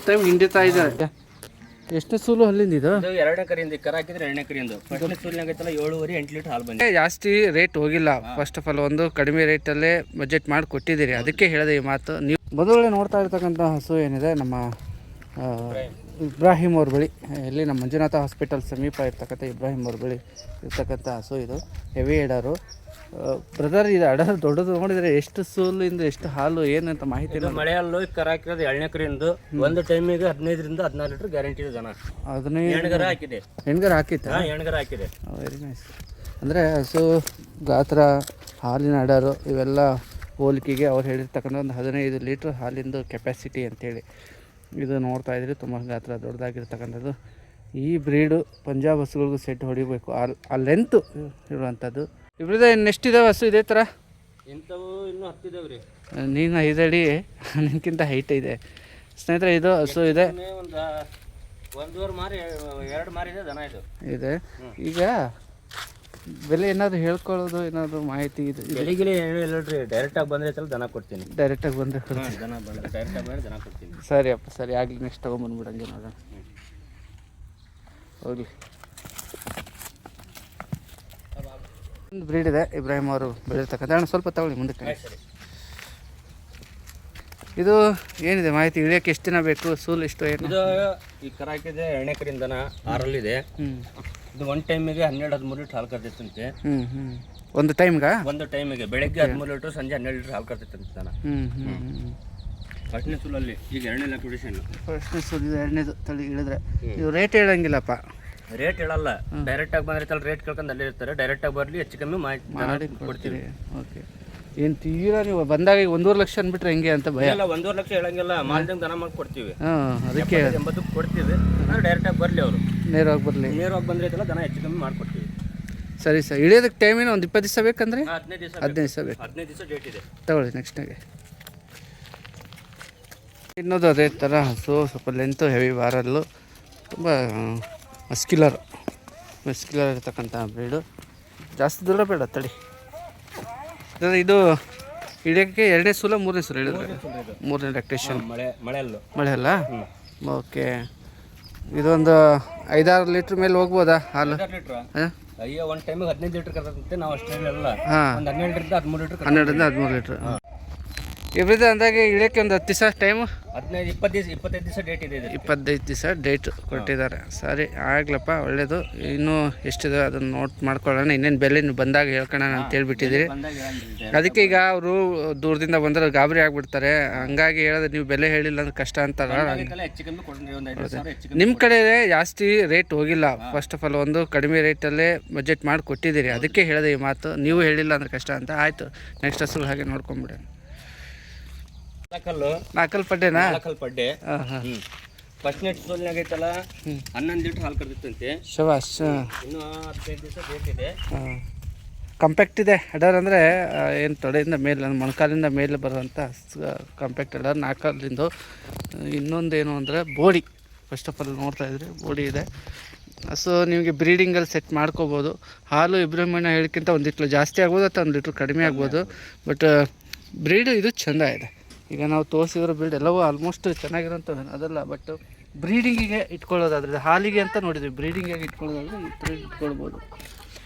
Time ಹಿಂಡಿತಾ ಇದ್ದಾರೆ. ಎಷ್ಟು ಸೂಲು ಅಲ್ಲಿಂದ ಇದು? ಎರಡನೇ ಕರಿಯಿಂದ ಕರ ಹಾಕಿದ್ರೆ ಎರಡನೇ ಕರಿಯಿಂದ ಫಸ್ಟ್ನೇ ಸೂಲಿನಾಗ ಐತಲ್ಲ 7.5 8 ಲೀಟರ್ ಹಾಲು ಬಂದಿದೆ. ಜಾಸ್ತಿ ರೇಟ್ ಹೋಗಿಲ್ಲ. ಫಸ್ಟ್ ಆಫ್ ಆಲ್ ಒಂದು ಕಡಿಮೆ ರೇಟಲ್ಲೇ ಬಜೆಟ್ ಮಾಡಿ ಕೊಟ್ಟಿದ್ದೀರಿ, ಅದಕ್ಕೆ ಹೇಳಿದೆ ಈ ಮಾತು. ನೀವು ಮೊದಲೇ ನೋಡ್ತಾ ಇರ್ತಕ್ಕಂಥ ಹಸು ಏನಿದೆ ನಮ್ಮ ಇಬ್ರಾಹಿಂ ಅವ್ರ ಬಳಿ, ಇಲ್ಲಿ ನಮ್ಮ ಮಂಜುನಾಥ ಹಾಸ್ಪಿಟಲ್ ಸಮೀಪ ಇರ್ತಕ್ಕಂಥ ಇಬ್ರಾಹಿಂ ಅವ್ರ ಬಳಿ ಇರ್ತಕ್ಕಂಥ ಹಸು ಇದು. Heavy udder brother. ಇದು ಅಡರ್ ದೊಡ್ಡದು ನೋಡಿದರೆ ಎಷ್ಟು ಸೂಲಿಂದ ಎಷ್ಟು ಹಾಲು ಏನಂತ ಮಾಹಿತಿ ಇಲ್ಲ. ಮಳೆಯಲ್ಲೂ ಕರ ಹಾಕಿರೋದು ಎರಡನೇ ಕರಿಯಿಂದ ಒಂದು ಟೈಮಿಗೆ 15ರಿಂದ 16 ಲೀಟರ್ ಗ್ಯಾರಂಟಿ ಇದೆ ಜನ. 15 ಎಣ್ಗರ ಹಾಕಿದೆ. ಎಣ್ಗರ ಹಾಕಿತ್ತು. ಎಣ್ಗರ ಹಾಕಿದೆ. Very nice. ಅಂದರೆ ಹಸು ಗಾತ್ರ, ಹಾಲಿನ ಅಡರು ಇವೆಲ್ಲ ಹೋಲಿಕೆಗೆ ಅವ್ರು ಹೇಳಿರ್ತಕ್ಕಂಥ ಒಂದು 15 ಲೀಟ್ರ್ ಹಾಲಿಂದು ಕೆಪಾಸಿಟಿ ಅಂತೇಳಿ ಇದು ನೋಡ್ತಾ ಇದ್ರಿ. ತುಂಬ ಗಾತ್ರ ದೊಡ್ಡದಾಗಿರ್ತಕ್ಕಂಥದ್ದು. ಈ ಬ್ರೀಡು ಪಂಜಾಬ್ ಹಸುಗಳಿಗೂ ಸೆಟ್ ಹೊಡಿಬೇಕು, ಆ ಲೆಂತು ಇರುವಂಥದ್ದು. ಇಬ್ಬರದ ಇನ್ನೆಷ್ಟಿದಾವೆ ಹಸು ಇದೇ ಥರ? ಇಂಥವು ಇನ್ನೂ 10 ಇದಾವೆ ರೀ. ನೀನು 5 ಅಡಿ ನಿನಗಿಂತ ಹೈಟ್ ಇದೆ ಸ್ನೇಹಿತರೆ. ಇದು ಹಸು ಇದೆ, ಒಂದು 1.5 ಮಾರಿ 2 ಮಾರಿ ಇದೆ ದನ ಇದೆ. ಈಗ ಬೆಲೆ ಏನಾದರೂ ಹೇಳ್ಕೊಳ್ಳೋದು, ಏನಾದರೂ ಮಾಹಿತಿ ಇದೆ? ಬೆಳಿಗ್ಗೆ ಏನು ಇಲ್ಲ ರೀ, ಡೈರೆಕ್ಟಾಗಿ ಬಂದ್ರೆ ದನ ಕೊಡ್ತೀನಿ. ಡೈರೆಕ್ಟಾಗಿ ಬಂದರೆ ದನ ಬಂದರೆ ಡೈರೆಕ್ಟಾಗಿ ಬಂದರೆ ದನ ಕೊಡ್ತೀನಿ. ಸರಿ ಅಪ್ಪ, ಸರಿ ಆಗಲಿ. ನೆಕ್ಸ್ಟ್ ತೊಗೊಂಬಂದ್ಬಿಡಂಗೆ ನೋಡೋಣ. ಹೋಗಲಿ. ಒಂದು ಬ್ರೀಡ್ ಇದೆ ಇಬ್ರಾಹಿಂ ಅವರು ಬೆಳೆರ್ತಕ್ಕಂಥ. ಅಣ್ಣ ಸ್ವಲ್ಪ ತಗೊಳ್ಳಿ ಮುಂದಕ್ಕೆ. ಇದು ಏನಿದೆ ಮಾಹಿತಿ? ಇಳಿಯೋಕ್ಕೆ ಎಷ್ಟು ದಿನ ಬೇಕು? ಸೂಲು ಎಷ್ಟು? ಏನು ಇದು ಈ ಕರ ಹಾಕಿದೆ ಎರಡನೇ ಕರಿಯಿಂದನ 6ರಲ್ಲಿದೆ. ಇದು ಒಂದು ಟೈಮಿಗೆ 12-13 ಲೀಟ್ರ್ ಹಾಲು ಕರ್ತಿತ್ತಂತೆ. ಒಂದು ಟೈಮ್ಗೆ? ಒಂದು ಟೈಮಿಗೆ ಬೆಳಗ್ಗೆ 13 ಲೀಟ್ರ್, ಸಂಜೆ 12 ಲೀಟ್ರ್ ಹಾಲು ಕರ್ತಿತ್ತಂತೆ ದನ. ಫಸ್ಟ್ನೇ ಸೂಲಲ್ಲಿ ಈಗ ಎರಡನೇ ಲ್ಯಾಕ್ಟೇಷನ್. ಫಸ್ಟ್ನೇ ಸೂಲು ಇದು, ಎರಡನೇದು ತಳಿ ಇಳಿದ್ರೆ ನೀವು ರೇಟ್ ಹೇಳಂಗಿಲ್ಲಪ್ಪ? ರೇಟ್ ಹೇಳಲ್ಲ, ಡೈರೆಕ್ಟಾಗಿ ಬಂದ್ರೆ ರೇಟ್ ಕೇಳ್ಕೊಂಡು ಅಲ್ಲೇ ಇರ್ತಾರೆ. ಡೈರೆಕ್ಟಾಗಿ ಬರಲಿ ಹೆಚ್ಚು ಕಮ್ಮಿ ಮಾಡಿ ಕೊಡ್ತೀವಿ. ಓಕೆ. ಏನು ತೀರಾ ನೀವು ಬಂದಾಗ 1.5 ಲಕ್ಷ ಅಂದ್ಬಿಟ್ರೆ ಹೆಂಗೆ ಅಂತ ಭಯ? ಇಲ್ಲ, 1.5 ಲಕ್ಷ ಹೇಳಂಗಿಲ್ಲ, ಮಾಲ್ದಂಗೆ ದನ ಮಾಡಿ ಕೊಡ್ತೀವಿ. ಅದಕ್ಕೆ 80 ಕೊಡ್ತೀವಿ. ಡೈರೆಕ್ಟಾಗಿ ಬರಲಿ, ಅವರು ನೇರವಾಗಿ ಬರಲಿ. ನೇರವಾಗಿ ಬಂದ್ರೆ ದನ ಹೆಚ್ಚು ಕಮ್ಮಿ ಮಾಡಿಕೊಡ್ತೀವಿ. ಸರಿ ಸರ್. ಇಳಿಯೋದಕ್ಕೆ ಟೈಮ್ ಏನು? ಒಂದು 20 ದಿವಸ ಬೇಕಂದ್ರೆ? 15 ದಿವಸ ಬೇಕು. 15 ದಿವಸ ಡೇಟ್ ಇದೆ. ತಗೊಳ್ಳಿ ನೆಕ್ಸ್ಟ್ನಾಗೆ. ಇನ್ನೊಂದು ಅದೇ ಥರ ಹಸು, ಸ್ವಲ್ಪ ಲೆಂತು, ಹೆವಿ ಬಾರಲ್ಲು, ತುಂಬ ಮಸ್ಕ್ಯುಲರ್ ಇರ್ತಕ್ಕಂಥ ಬ್ರೀಡು. ಜಾಸ್ತಿ ದೂರ ಬೇಡ ತಡಿ. ಇದು ಹಿಡಿಯೋಕ್ಕೆ 2ನೇ ಸೂಲ 3ನೇ ಸೂಲ ಹಿಡಿದ್ರೆ? 3ನೇ ಲ್ಯಾಕ್ಟೇಷನ್. ಮಳೆ ಅಲ್ಲ? ಓಕೆ. ಇದೊಂದು 5-6 ಲೀಟ್ರ್ ಮೇಲೆ ಹೋಗ್ಬೋದಾ ಹಾಲು? ಅಯ್ಯೋ, ಒಂದು ಟೈಮಿಗೆ 15 ಲೀಟ್ರ್ ಕರ್ತಂತೆ. ನಾವು ಅಷ್ಟೇ ಇಲ್ಲ, ಹಾಂ, 12ರಿಂದ 13 ಲೀಟ್ರ್. 12ರಿಂದ 13 ಲೀಟ್ರ್. ಇಬ್ಬರದ್ದು ಅಂದಾಗೆ ಇಳಿಯೋಕ್ಕೆ ಒಂದು 10 ದಿವಸ ಟೈಮು? 25 ದಿವಸ ಡೇಟ್ ಇದೆ. 25 ದಿವಸ ಡೇಟ್ ಕೊಟ್ಟಿದ್ದಾರೆ. ಸರಿ, ಆಗ್ಲಪ್ಪ, ಒಳ್ಳೆಯದು. ಇನ್ನೂ ಎಷ್ಟಿದೆ ಅದನ್ನು ನೋಟ್ ಮಾಡ್ಕೊಳ್ಳೋಣ. ಇನ್ನೇನು ಬೆಲೆ ಬಂದಾಗ ಹೇಳ್ಕೊಳ್ಳೋಣ ಅಂತ ಹೇಳ್ಬಿಟ್ಟಿದ್ದೀರಿ. ಅದಕ್ಕೆ ಈಗ ಅವರು ದೂರದಿಂದ ಬಂದರೆ ಗಾಬರಿ ಆಗಿಬಿಡ್ತಾರೆ. ಹಂಗಾಗಿ ಹೇಳಿದ್ರೆ ನೀವು ಬೆಲೆ ಹೇಳಿಲ್ಲ ಅಂದ್ರೆ ಕಷ್ಟ ಅಂತಾರ. ನಿಮ್ಮ ಕಡೆ ಜಾಸ್ತಿ ರೇಟ್ ಹೋಗಿಲ್ಲ. ಫಸ್ಟ್ ಆಫ್ ಆಲ್ ಒಂದು ಕಡಿಮೆ ರೇಟಲ್ಲೇ ಬಜೆಟ್ ಮಾಡಿ ಕೊಟ್ಟಿದ್ದೀರಿ, ಅದಕ್ಕೆ ಹೇಳಿದೆ ಈ ಮಾತು. ನೀವು ಹೇಳಿಲ್ಲ ಅಂದ್ರೆ ಕಷ್ಟ ಅಂತ. ಆಯಿತು, ನೆಕ್ಸ್ಟ್ ಹಸು ಹಾಗೆ ನೋಡ್ಕೊಂಬಿಡೋಣ. ನಾಲ್ಕಲ್ ಪಡ್ಡೆನಾ? ನಾಲ್ಕಲ್ ಪಡ್ಡೆ. ಫಸ್ಟ್ ನೆಟ್ ಸೋಲ್ನಾಗ ಐತಲ್ಲ 11 ಲೀಟ್ರ್ ಹಾಲು ಕರ್ದಿತ್ತಂತೆ. ಶವಾಶ್. ಇನ್ನೂ 15 ದಿವಸ ಡೇಟ್ ಇದೆ. ಕಾಂಪ್ಯಾಕ್ಟ್ ಇದೆ ಅಡರ್. ಅಂದರೆ ಏನು ತೊಡೆಯಿಂದ ಮೇಲೆ, ಮೊಣಕಾಲಿಂದ ಮೇಲೆ ಬರುವಂಥ ಕಾಂಪ್ಯಾಕ್ಟ್ ಅಡರ್, 4 ಇನ್ನೊಂದೇನು ಅಂದರೆ ಬೋಡಿ. ಫಸ್ಟ್ ಆಫ್ ಆಲ್ ನೋಡ್ತಾ ಇದ್ರಿ, ಬೋಡಿ ಇದೆ. ಸೊ ನಿಮಗೆ ಬ್ರೀಡಿಂಗಲ್ಲಿ ಸೆಟ್ ಮಾಡ್ಕೋಬೋದು. ಹಾಲು ಇಬ್ರಾಹಿಮಣ್ಣ ಹೇಳಿಕ್ಕಿಂತ 1 ಲೀಟ್ರ್ ಜಾಸ್ತಿ ಆಗ್ಬೋದು ಅಥವಾ 1 ಲೀಟ್ರ್ ಕಡಿಮೆ ಆಗ್ಬೋದು. ಬಟ್ ಬ್ರೀಡು ಇದು ಚೆಂದ ಇದೆ. ಈಗ ನಾವು ತೋರಿಸಿರೋ ಬ್ರೀಡ್ ಎಲ್ಲವೂ ಆಲ್ಮೋಸ್ಟ್ ಚೆನ್ನಾಗಿರೋಂಥದ್ದು ಅದಲ್ಲ. ಬಟ್ ಬ್ರೀಡಿಂಗಿಗೆ ಇಟ್ಕೊಳ್ಳೋದಾದ್ರೆ, ಹಾಲಿಗೆ ಅಂತ ನೋಡಿದ್ವಿ, ಬ್ರೀಡಿಂಗಿಗೆ ಇಟ್ಕೊಳ್ಳೋದಾದ್ರೆ ಈ ಥರ ಇಟ್ಕೊಳ್ಬೋದು.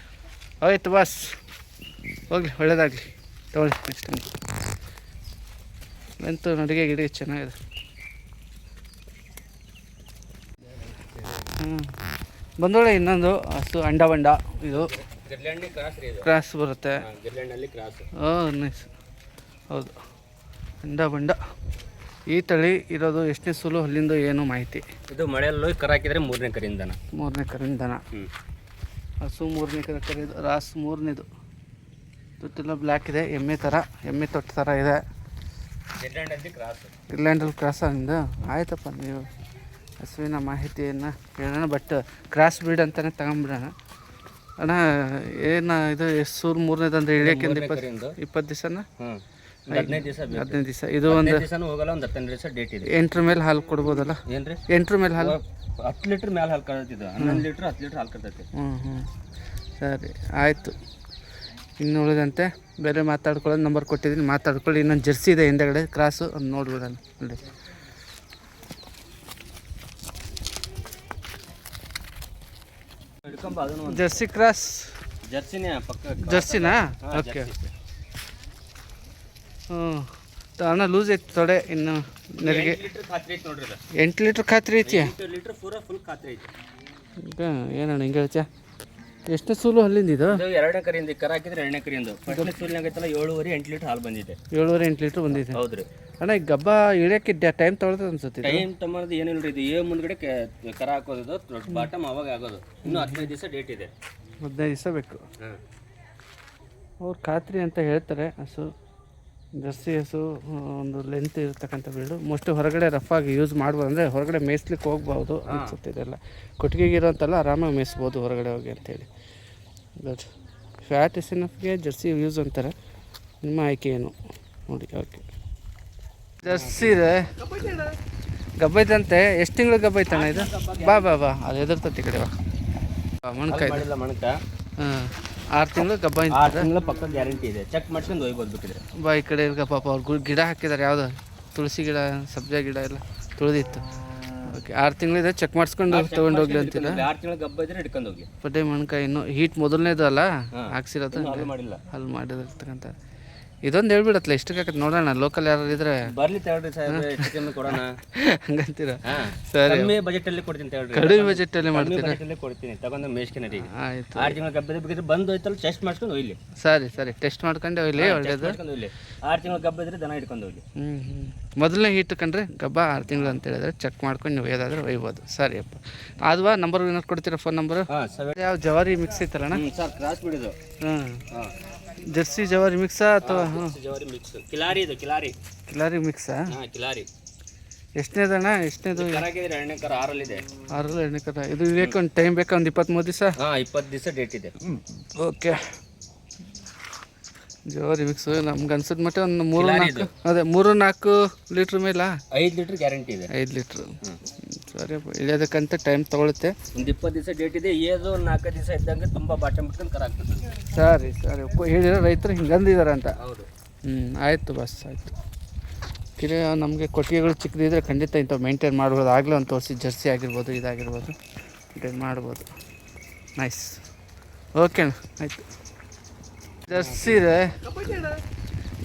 ಆಯ್ತು ಬಾಸ್, ಹೋಗಲಿ, ಒಳ್ಳೆಯದಾಗಲಿ. ತಗೊಳ್ಳಿ ನೆಕ್ಸ್ಟ್ ಟೈಮ್. ಎಂತೂ ನಡಿಗೆ ಗಿಡಿಗೆ ಚೆನ್ನಾಗಿದೆ. ಬಂದೋಳೆ ಇನ್ನೊಂದು ಹಸು ಅಂಡ ಇದು ಕ್ರಾಸ್ ಬರುತ್ತೆ. ನೈಸ್. ಹೌದು, ಅಂಡ ಈ ತಳಿ ಇರೋದು. ಎಷ್ಟನೇ ಸೂಲು, ಅಲ್ಲಿಂದ ಏನು ಮಾಹಿತಿ? ಇದು ಮಳೆಯಲ್ಲೂ ಕರ ಹಾಕಿದ್ರೆ 3ನೇ ಕರಿಯಿಂದನ. 3ನೇ ಕರಿಯಿಂದನ ಹಸು. 3ನೇ ಕರಿದು ರಾಸ್ 3ನೇದು. ತೊಟ್ಟೆಲ್ಲ ಬ್ಲ್ಯಾಕ್ ಇದೆ, ಎಮ್ಮೆ ಥರ, ಎಮ್ಮೆ ತೊಟ್ಟ ಥರ ಇದೆ. ಇರ್ಲ್ಯಾಂಡಲ್ಲಿ ಕ್ರಾಸ್ ಆಗಿಂದ. ಆಯ್ತಪ್ಪ, ನೀವು ಹಸುವಿನ ಮಾಹಿತಿಯನ್ನು ಹೇಳೋಣ. ಬಟ್ ಕ್ರಾಸ್ ಬ್ರೀಡ್ ಅಂತಲೇ ತಗೊಂಬಿಡೋಣ ಅಣ್ಣ. ಏನು ಇದು ಎಷ್ಟು ಸೂರು 3ನೇದಂದ್ರೆ ಇಳಿಯೋಕೆ 20 ದಿವಸನ? 15 ದಿವಸ. ಇದು ಒಂದು ಹೋಗಲ್ಲ, ಒಂದು 15 ದಿವಸ ಡೇಟ್ ಇದೆ. 8 ಮೇಲೆ ಹಾಲು ಕೊಡ್ಬೋದಲ್ಲ? ಏನ್ರಿ, 8 ಮೇಲೆ ಹಾಲು? 10 ಲೀಟ್ರ್ ಮೇಲೆ ಹಾಲು ಕರ್ತೈತಿ. 11 ಲೀಟ್ರ್ 10 ಲೀಟ್ರ್ ಹಾಲು ಕರ್ತೈತಿ. ಸರಿ, ಆಯಿತು. ಇನ್ನು ಉಳಿದಂತೆ ಬೇರೆ ಮಾತಾಡ್ಕೊಳ್ಳೋದು ನಂಬರ್ ಕೊಟ್ಟಿದ್ದೀನಿ, ಮಾತಾಡ್ಕೊಳ್ಳಿ. ಇನ್ನೊಂದು ಜರ್ಸಿ ಇದೆ ಹಿಂದೆಗಡೆ ಕ್ರಾಸು, ಅದು ನೋಡ್ಬಿಡೋಣ. ನೋಡಿ, ಹಿಡ್ಕೊಂಬ ಅದನ್ನು ಒಂದು ಜರ್ಸಿ ಕ್ರಾಸ್ ಜರ್ಸಿನೇ ಪಕ್ಕ ಜರ್ಸಿನಾ ಹಾ, ಓಕೆ ಜರ್ಸಿ. ಹ್ಞೂ ಅಣ್ಣ ಲೂಸ್ ಐತಿ ತೊಡೆ ಇನ್ನು ನೆರಿಗೆ 8 ಲೀಟರ್ ಖಾತ್ರಿ ಐತಿ ನೋಡ್ರಿ ಇದು 8 ಲೀಟ್ರ್ ಖಾತ್ರಿ ಐತಿ 8 ಲೀಟರ್ ಪೂರ ಫುಲ್ ಖಾತ್ರಿ ಐತಿ. ಈಗ ಏನಣ್ಣ ಹಿಂಗೆ ಹೇಳ್ತೀಯ ಎಷ್ಟು ಸೂಲು ಅಲ್ಲಿಂದ ಇದು ಇದು 2ನೇ ಕರಿಯಿಂದ ಕರ ಹಾಕಿದ್ರೆ 2ನೇ ಕರಿಯಿಂದ ಫಸ್ಟ್ನೇ ಸೂಲಿನಾಗ ಐತಲ್ಲ 7.5 8 ಲೀಟರ್ ಹಾಲು ಬಂದಿದೆ. 7.5 8 ಲೀಟ್ರ್ ಬಂದಿದೆ. ಹೌದ್ರಿ. ಅಣ್ಣ ಈಗ ಗಬ್ಬ ಇಳಿಯೋಕ್ಕೆ ಟೈಮ್ ತೊಗೊಳ್ತದೆ ಅನ್ಸುತ್ತೆ. ಟೈಮ್ ತಮ್ಮದು ಏನಿಲ್ಲ ರೀ, ಇದು ಮುಂದ್ಗಡೆ ಕರ ಹಾಕೋದು ಬಾಟಮ್ ಅವಾಗ ಆಗೋದು. ಇನ್ನು 15 ದಿವಸ ಡೇಟ್ ಇದೆ. 15 ದಿವಸ ಬೇಕು. ಅವ್ರು ಖಾತ್ರಿ ಅಂತ ಹೇಳ್ತಾರೆ. ಹಸು ಜರ್ಸಿ ಹಸು ಒಂದು ಲೆಂತ್ ಇರ್ತಕ್ಕಂಥ ಬೀಡು. ಮೋಸ್ಟ್ಲಿ ಹೊರಗಡೆ ರಫ್ ಆಗಿ ಯೂಸ್ ಮಾಡ್ಬೋದು, ಅಂದರೆ ಹೊರಗಡೆ ಮೇಯ್ಸ್ಲಿಕ್ಕೆ ಹೋಗ್ಬೋದು ಅನಿಸುತ್ತೆ. ಇದೆಲ್ಲ ಕೊಟ್ಟಿಗೆಗಿರೋಂತೆಲ್ಲ ಆರಾಮಾಗಿ ಮೇಯಿಸ್ಬೋದು ಹೊರಗಡೆ ಹೋಗಿ ಅಂತೇಳಿ. ಗುಡ್. ಫ್ಯಾಟ್ ಎಸ್ಎನ್ಎಫ್ಗೆ ಜರ್ಸಿ ಯೂಸ್ ಅಂತಾರೆ. ನಿಮ್ಮ ಆಯ್ಕೆ ಏನು ನೋಡಿ. ಓಕೆ ಜರ್ಸಿ ಇದೆ ಗಬ್ಬೈತಂತೆ. ಎಷ್ಟು ತಿಂಗಳು ಗಬ್ಬೈತಣ್ಣ ಇದು? ಬಾ ಬಾ ಬಾ ಅದು ಎದುರ್ತತಿ ಕಡೆ ಬಾ. ಮಣ್ಕಾಯಿ ಮಾಡಿಲ್ಲ ಮಣಕ. ಹಾಂ 6 ತಿಂಗಳು ಗಬ್ಬ 6 ತಿಂಗಳ ಪಕ್ಕ ಗ್ಯಾರಂಟಿ ಇದೆ. ಚೆಕ್ ಮಾಡ್ಕೊಂಡು ಹೋಗ್ಬೋದು ಬೇಕಿದ್ರೆ. ಬಾ ಈ ಕಡೆ ಇರ್ಗ ಪಾಪ ಅವ್ರು ಗಿಡ ಹಾಕಿದ್ದಾರೆ. ಯಾವುದು ತುಳಸಿ ಗಿಡ ಸಬ್ಜಾ ಗಿಡ ಎಲ್ಲ ತುಳಿದಿತ್ತು. ಓಕೆ 6 ತಿಂಗಳಿದೆ. ಚೆಕ್ ಮಾಡಿಸ್ಕೊಂಡು ತೊಗೊಂಡು ಹೋಗ್ಲಿ ಅಂತೀರಾ? 6 ತಿಂಗಳ ಗಬ್ಬ ಇದ್ರೆ ಹಿಡ್ಕೊಂಡು ಹೋಗಿ. ಪಡ್ಡೆ ಮಣ್ಕಾಯಿ ಇನ್ನು ಹೀಟ್ ಮೊದಲನೇದು ಅಲ್ಲ ಹಾಕ್ಸಿರೋದು. ಹಾಲು ಮಾಡಿಲ್ಲ. ಅಲ್ಲಿ ಮಾಡಿದಿರ್ತಕ್ಕಂಥ ಇದೊಂದು ಹೇಳ್ಬಿಡತ್ತಲ್ಲ ಎಷ್ಟಕ್ಕೆ ನೋಡೋಣ. ಲೋಕಲ್ ಯಾರು ಇದ್ರೆ ಬರ್ಲಿ ತಗೊಳ್ರಿ ಸಾಹೇಬ್ರೆ, ಹೆಚ್ಚು ಕಮ್ಮಿ ಕೊಡೋಣ ಹಂಗಂತೀರಾ? ಹಾ. ಸರಿ ಕಮ್ಮಿ ಬಜೆಟ್ ಅಲ್ಲಿ ಕೊಡ್ತೀನಿ ತಗೊಳ್ರಿ. ಕಡಿಮೆ ಬಜೆಟಲ್ಲಿ ಮಾಡ್ತೀರಾ? ಬಜೆಟ್ ಅಲ್ಲಿ ಕೊಡ್ತೀನಿ ತಗೊಂಡು ಮೇಷ್ಕೆನರಿಗೆ. ಆಯಿತು. 6 ತಿಂಗಳ ಗಬ್ಬ ಬೇಕಿದ್ರೆ ಬಂದು ಹೋಯ್ತಲ್ಲ ಟೆಸ್ಟ್ ಮಾಡ್ಕೊಂಡು ಹೋಗ್ಲಿ. ಸರಿ ಸರಿ ಟೆಸ್ಟ್ ಮಾಡ್ಕೊಂಡು ಹೋಗ್ಲಿ. ಒಳ್ಳೇದು. ಮಾಡ್ಕೊಂಡು ಹೋಗ್ಲಿ. 6 ತಿಂಗಳ ಗಬ್ಬ ಇದ್ರೆ ದನ ಹಿಡ್ಕೊಂಡು ಹೋಗ್ಲಿ. ಮೊದಲನೇ ಹೀಟ್ ಕಂಡ್ರೆ ಗಬ್ಬ 6 ತಿಂಗಳು ಅಂತ ಹೇಳಿದ್ರೆ ಚೆಕ್ ಮಾಡ್ಕೊಂಡು ನೀವು ಏದಾದರೂ ಒಯ್ಬೋದು. ಸರಿ ಅಪ್ಪ. ಅದ್ವಾ ನಂಬರ್ ಏನಾದ್ರು ಕೊಡ್ತೀರಾ? Phone number? ಯಾವ ಜವಾರಿ ಮಿಕ್ಸ್ ಐತಲ್ಲಣ್ಣ? ಸರ್ ಕ್ರಾಸ್ ಬಿಡಿದು. ಹಾಂ ಜರ್ಸಿ ಜವಾರಿ ಮಿಕ್ಸಾ ಅಥವಾ ಜವಾರಿ ಮಿಕ್ಸ್ ಕಿಲಾರಿ ಇದು ಕಿಲಾರಿ ಮಿಕ್ಸಾ? ಹಾಂ ಕಿಲಾರಿ. ಎಷ್ಟನೇದಣ್ಣ? ಎಷ್ಟನೇದು? ಕರಾಗಿದ್ರೆ 2ನೇ ಕರ 6ರಲ್ಲಿದೆ. 6 2ನೇ ಕರ. ಇದು ಬೇಕು ಒಂದು ಟೈಮ್ ಬೇಕಾ? ಒಂದು 23 ದಿವಸ? ಹಾಂ 20 ದಿವಸ ಡೇಟ್ ಇದೆ. ಓಕೆ ಜವಾರಿ ಮಿಕ್ಸು ನಮ್ಗೆ ಅನ್ಸಿದ ಮಟ್ಟ ಒಂದು 3-4 ಅದೇ 3-4 ಲೀಟ್ರ್ ಮೇಲ 5 ಲೀಟ್ರ್ ಗ್ಯಾರಂಟಿ ಇದೆ. 5 ಲೀಟ್ರ್. ಸರಿ ಇಳಿಯೋದಕ್ಕಂತ ಟೈಮ್ ತೊಗೊಳುತ್ತೆ. ಒಂದು 20 ದಿವಸ ಡೇಟ್ ಇದೆ. ಏದು 4 ದಿವಸ ಇದ್ದಂಗೆ ತುಂಬ ಬಾಟಮ್ ಬಿಟ್ಕೊಂಡು ಕರ ಹಾಕ್ತದೆ. ಸರಿ ಸರಿ ಹೇಳಿರೋ ರೈತರು ಹಿಂಗಂದಿದ್ದಾರೆ ಅಂತ. ಹೌದು. ಆಯಿತು ಬಸ್ ಆಯಿತು. ಕಿರಿ ನಮಗೆ ಕೊಟ್ಟಿಗೆಗಳು ಚಿಕ್ಕದಿದ್ರೆ ಖಂಡಿತ ಇಂಥವು ಮೇಂಟೈನ್ ಮಾಡ್ಬೋದು. ಆಗಲೇ ಒಂದು ತೋರಿಸಿ ಜರ್ಸಿ ಆಗಿರ್ಬೋದು ಇದಾಗಿರ್ಬೋದು ಮೇಂಟೈನ್ ಮಾಡ್ಬೋದು. ನೈಸ್. ಓಕೆ ಅಣ್ಣ ಆಯಿತು. ಜರ್ಸಿ ಇದೆ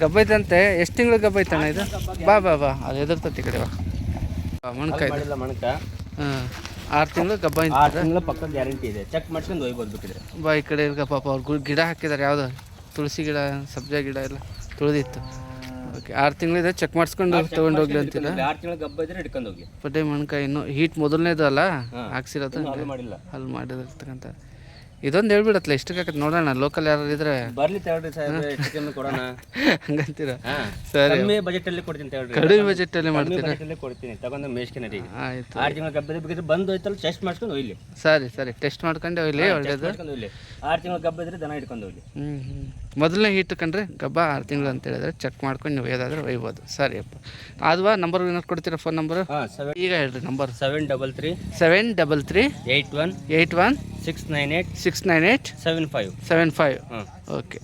ಗಬ್ಬೈತಂತೆ. ಎಷ್ಟು ತಿಂಗಳು ಗಬ್ಬೈತಣ್ಣ ಇದು? ಬಾ ಬಾ ಬಾ ಅದು ಎದುರ್ತತಿ ಕಡೆ ಬಾ. ಮಣ್ಕಾಯಿ ಮಾಡಿಲ್ಲ ಮಣಕ. ಹಾಂ 6 ತಿಂಗಳು ಗಬ್ಬ 6 ತಿಂಗಳ ಪಕ್ಕ ಗ್ಯಾರಂಟಿ ಇದೆ. ಚೆಕ್ ಮಾಡ್ಕೊಂಡು ಹೋಗ್ಬೋದು ಬೇಕಿದ್ರೆ. ಬಾ ಈ ಕಡೆ ಇರ್ಗ ಪಾಪ ಅವ್ರು ಗಿಡ ಹಾಕಿದ್ದಾರೆ. ಯಾವುದು ತುಳಸಿ ಗಿಡ ಸಬ್ಜಾ ಗಿಡ ಎಲ್ಲ ತುಳಿದಿತ್ತು. ಓಕೆ 6 ತಿಂಗಳಿದೆ. ಚೆಕ್ ಮಾಡಿಸ್ಕೊಂಡು ತೊಗೊಂಡು ಹೋಗ್ಲಿ ಅಂತೀರಾ? 6 ತಿಂಗಳ ಗಬ್ಬ ಇದ್ರೆ ಹಿಡ್ಕೊಂಡು ಹೋಗಿ. ಪಡ್ಡೆ ಮಣ್ಕಾಯಿ ಇನ್ನು ಹೀಟ್ ಮೊದಲನೇದು ಅಲ್ಲ ಹಾಕ್ಸಿರೋದು. ಹಾಲು ಮಾಡಿಲ್ಲ. ಅಲ್ಲಿ ಮಾಡಿದಿರ್ತಕ್ಕಂಥ ಇದೊಂದು ಹೇಳ್ಬಿಡತ್ತಲ್ಲ ಎಷ್ಟಕ್ಕೆ ನೋಡೋಣ. ಲೋಕಲ್ ಯಾರು ಇದ್ರೆ ಬರ್ಲಿ ತಗೊಳ್ರಿ ಸಾಹೇಬ್ರೆ, ಹೆಚ್ಚು ಕಮ್ಮಿ ಕೊಡೋಣ. ಹಂಗಂತೀರಾ? ಹಾಂ ಸರಿ ಕಮ್ಮಿ ಬಜೆಟ್ ಅಲ್ಲಿ ಕೊಡ್ತೀನಿ ತಗೊಳ್ರಿ. ಕಡಿಮೆ ಬಜೆಟಲ್ಲಿ ಮಾಡ್ತೀರಾ? ಬಜೆಟ್ ಅಲ್ಲಿ ಕೊಡ್ತೀನಿ ತಗೊಂಡು ಮೇಷ್ಕೆನರಿಗೆ. ಆಯಿತು. 6 ತಿಂಗಳ ಗಬ್ಬ ಬೇಕಿದ್ರೆ ಬಂದು ಹೋಯ್ತಲ್ಲ ಟೆಸ್ಟ್ ಮಾಡ್ಕೊಂಡು ಹೋಗ್ಲಿ. ಸರಿ ಸರಿ ಟೆಸ್ಟ್ ಮಾಡ್ಕೊಂಡು ಹೋಗ್ಲಿ. ಒಳ್ಳೇದು. 6 ತಿಂಗಳ ಗಬ್ಬ ಇದ್ರೆ ದನ ಹಿಡ್ಕೊಂಡು ಹೋಗ್ಲಿ. ಮೊದಲನೇ ಹೀಟ್ ಕಂಡ್ರೆ ಗಬ್ಬ 6 ತಿಂಗಳು ಅಂತ ಹೇಳಿದ್ರೆ ಚೆಕ್ ಮಾಡ್ಕೊಂಡು ನೀವು ಏದಾದರೂ ಒಯ್ಬೋದು. ಸರಿ ಅಪ್ಪ. ಅದ್ವಾ ನಂಬರ್ ಏನಾದ್ರು ಕೊಡ್ತೀರಾ? ಫೋನ್ ನಂಬರು ಈಗ ಹೇಳ್ರಿ. ನಂಬರ್ 733 733 81 81 698 698 75. 75. ಓಕೆ